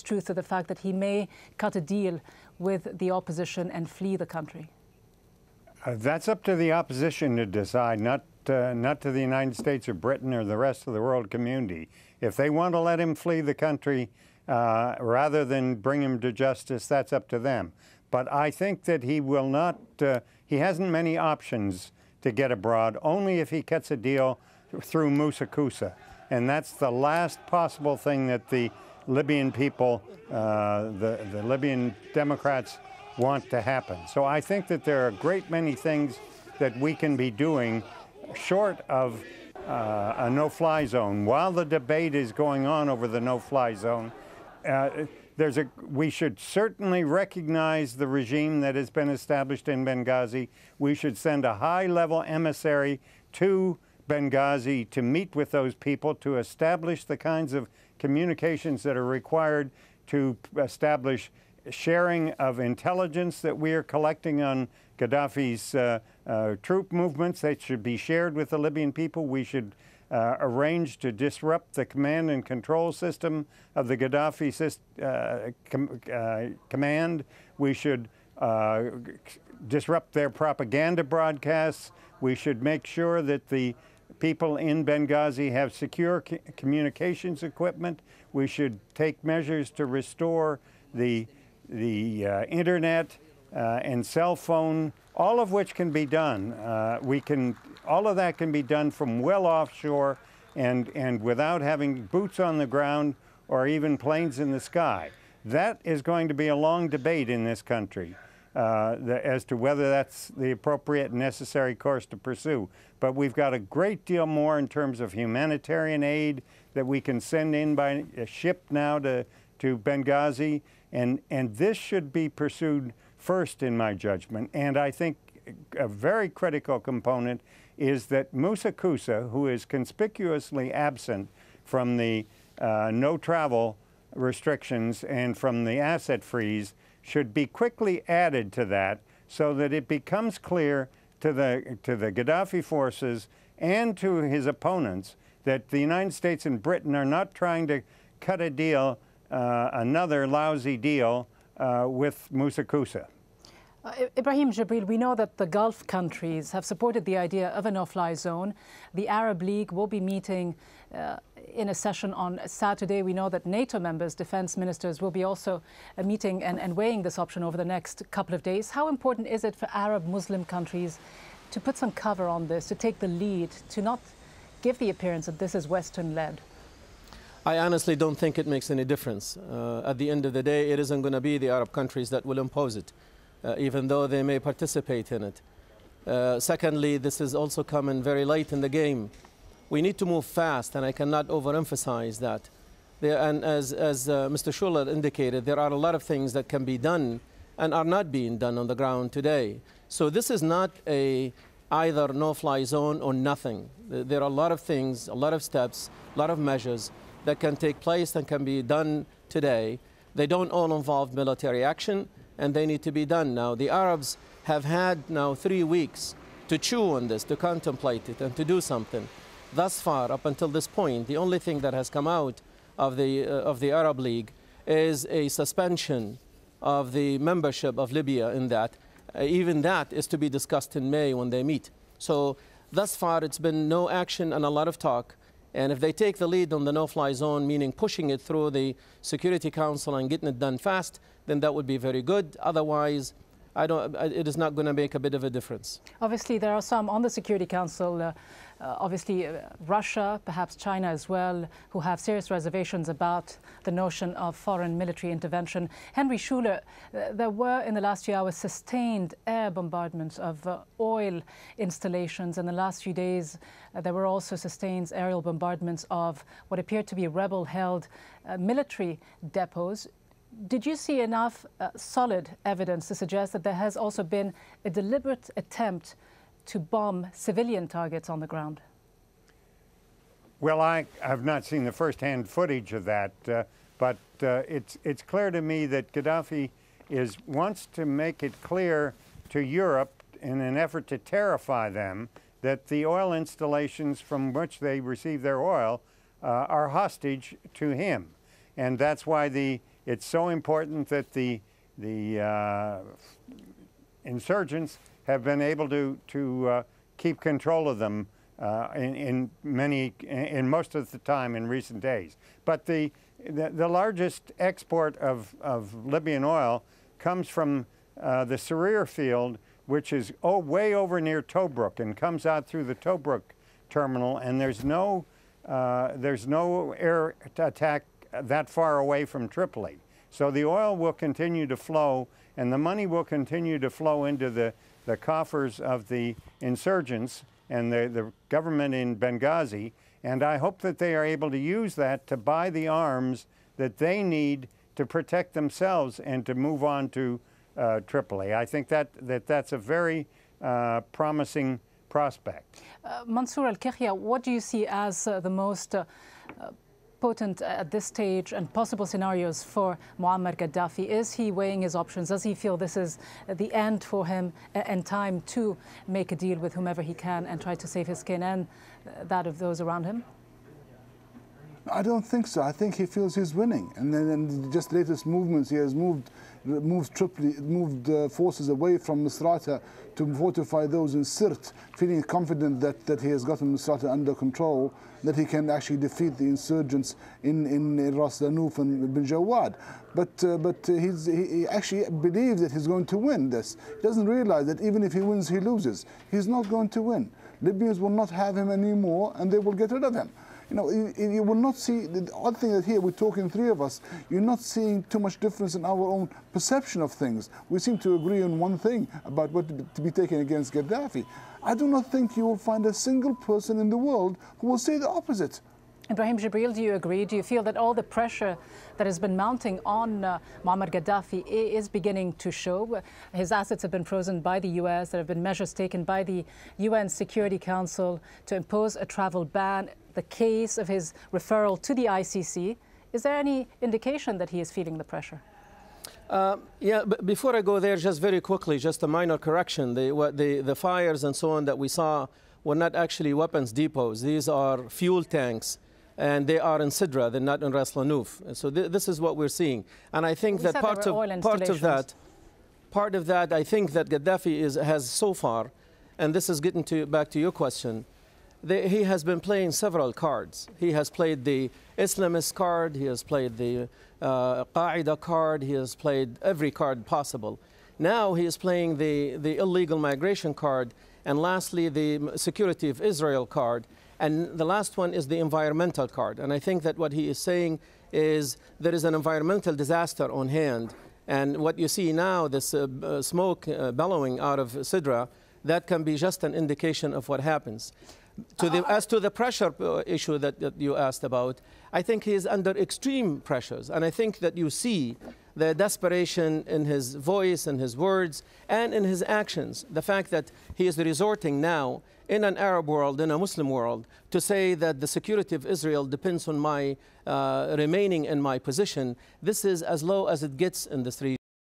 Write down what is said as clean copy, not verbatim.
truth to the fact that he may cut a deal with the opposition and flee the country? That's up to the opposition to decide, not to the United States or Britain or the rest of the world community. If they want to let him flee the country rather than bring him to justice, that's up to them. But I think that he will not, he hasn't many options to get abroad, only if he cuts a deal through Musa Kusa. And that's the last possible thing that the Libyan people, the Libyan Democrats, want to happen. So I think that there are a great many things that we can be doing short of a no-fly zone. While the debate is going on over the no-fly zone, we should certainly recognize the regime that has been established in Benghazi. We should send a high-level emissary to Benghazi to meet with those people, to establish the kinds of communications that are required to establish sharing of intelligence that we are collecting on Gaddafi's troop movements. They should be shared with the Libyan people. We should arrange to disrupt the command and control system of the Gaddafi command. We should disrupt their propaganda broadcasts. We should make sure that the people in Benghazi have secure communications equipment. We should take measures to restore the internet and cell phone, all of which can be done. All of that can be done from well offshore and without having boots on the ground or even planes in the sky. That is going to be a long debate in this country as to whether that's the appropriate and necessary course to pursue. But we've got a great deal more in terms of humanitarian aid that we can send in by a ship now to Benghazi, and this should be pursued first in my judgment. And I think a very critical component is that Musa Kusa, who is conspicuously absent from the no travel restrictions and from the asset freeze, should be quickly added to that so that it becomes clear to the Gaddafi forces and to his opponents that the United States and Britain are not trying to cut a deal, another lousy deal with Musa Kusa. Ibrahim Jibril, we know that the Gulf countries have supported the idea of a no-fly zone. The Arab League will be meeting in a session on Saturday. We know that NATO members, defense ministers, will be also meeting and weighing this option over the next couple of days. How important is it for Arab Muslim countries to put some cover on this, to take the lead, to not give the appearance that this is Western-led? I honestly don't think it makes any difference. At the end of the day, it isn't going to be the Arab countries that will impose it, even though they may participate in it. Secondly, this is also coming very late in the game. We need to move fast, and I cannot overemphasize that. And as Mr. Schuller indicated, there are a lot of things that can be done and are not being done on the ground today. So this is not either no-fly zone or nothing. There are a lot of things, a lot of steps, a lot of measures that can take place and can be done today. They don't all involve military action, and they need to be done now. The Arabs have had now 3 weeks to chew on this, to contemplate it, and to do something. Thus far, up until this point, the only thing that has come out of the Arab League is a suspension of the membership of Libya in that. Even that is to be discussed in May when they meet. So thus far, it's been no action and a lot of talk. And if they take the lead on the no-fly zone, meaning pushing it through the Security Council and getting it done fast, then that would be very good. Otherwise, it is not going to make a bit of a difference. Obviously, there are some on the Security Council, Russia, perhaps China as well, who have serious reservations about the notion of foreign military intervention. Henry Schuller, there were in the last few hours sustained air bombardments of oil installations. In the last few days, there were also sustained aerial bombardments of what appeared to be rebel-held military depots. Did you see enough solid evidence to suggest that there has also been a deliberate attempt to bomb civilian targets on the ground? Well, I have not seen the first-hand footage of that, but it's clear to me that Gaddafi wants to make it clear to Europe in an effort to terrify them that the oil installations from which they receive their oil are hostage to him. And that's why the it's so important that the insurgents have been able to keep control of them in most of the time in recent days. But the largest export of Libyan oil comes from the Sarir field, which is way over near Tobruk and comes out through the Tobruk terminal, and there's no air attack that far away from Tripoli. So the oil will continue to flow, and the money will continue to flow into the coffers of the insurgents and the government in Benghazi, and I hope that they are able to use that to buy the arms that they need to protect themselves and to move on to Tripoli. I think that's a very promising prospect. Mansour Al-Kihya, what do you see as the most potent at this stage and possible scenarios for Muammar Gaddafi? Is he weighing his options? Does he feel this is the end for him and time to make a deal with whomever he can and try to save his skin and that of those around him? I don't think so. I think he feels he's winning, and then just latest movements, he has moved forces away from Misrata to fortify those in Sirt, feeling confident that he has gotten Misrata under control, that he can actually defeat the insurgents in Ras Lanuf and Bin Jawad. But he actually believes that he's going to win this. He doesn't realize that even if he wins, he loses. He's not going to win. Libyans will not have him anymore, and they will get rid of him. You know, you will not see, the odd thing that here we're talking three of us, you're not seeing too much difference in our own perception of things. We seem to agree on one thing about what to be taken against Gaddafi. I do not think you will find a single person in the world who will say the opposite. Ibrahim Jibril, do you agree? Do you feel that all the pressure that has been mounting on Muammar Gaddafi is beginning to show? His assets have been frozen by the US. There have been measures taken by the UN Security Council to impose a travel ban. The case of his referral to the ICC. Is there any indication that he is feeling the pressure? Yeah, but before I go there, just very quickly, just a minor correction. The fires and so on that we saw were not actually weapons depots. These are fuel tanks. And they are in Sidra, they're not in Ras Lanuf. So this is what we're seeing. And I think that part of that, I think that Gaddafi has so far, and this is getting back to your question, he has been playing several cards. He has played the Islamist card, he has played the Qaeda card, he has played every card possible. Now he is playing the illegal migration card, and lastly the security of Israel card. And the last one is the environmental card. And I think that what he is saying is there is an environmental disaster on hand. And what you see now, this smoke bellowing out of Sidra, that can be just an indication of what happens. As to the pressure issue that you asked about, I think he is under extreme pressures. And I think that you see the desperation in his voice and his words and in his actions. The fact that he is resorting now in an Arab world, in a Muslim world, to say that the security of Israel depends on my remaining in my position. This is as low as it gets in this region.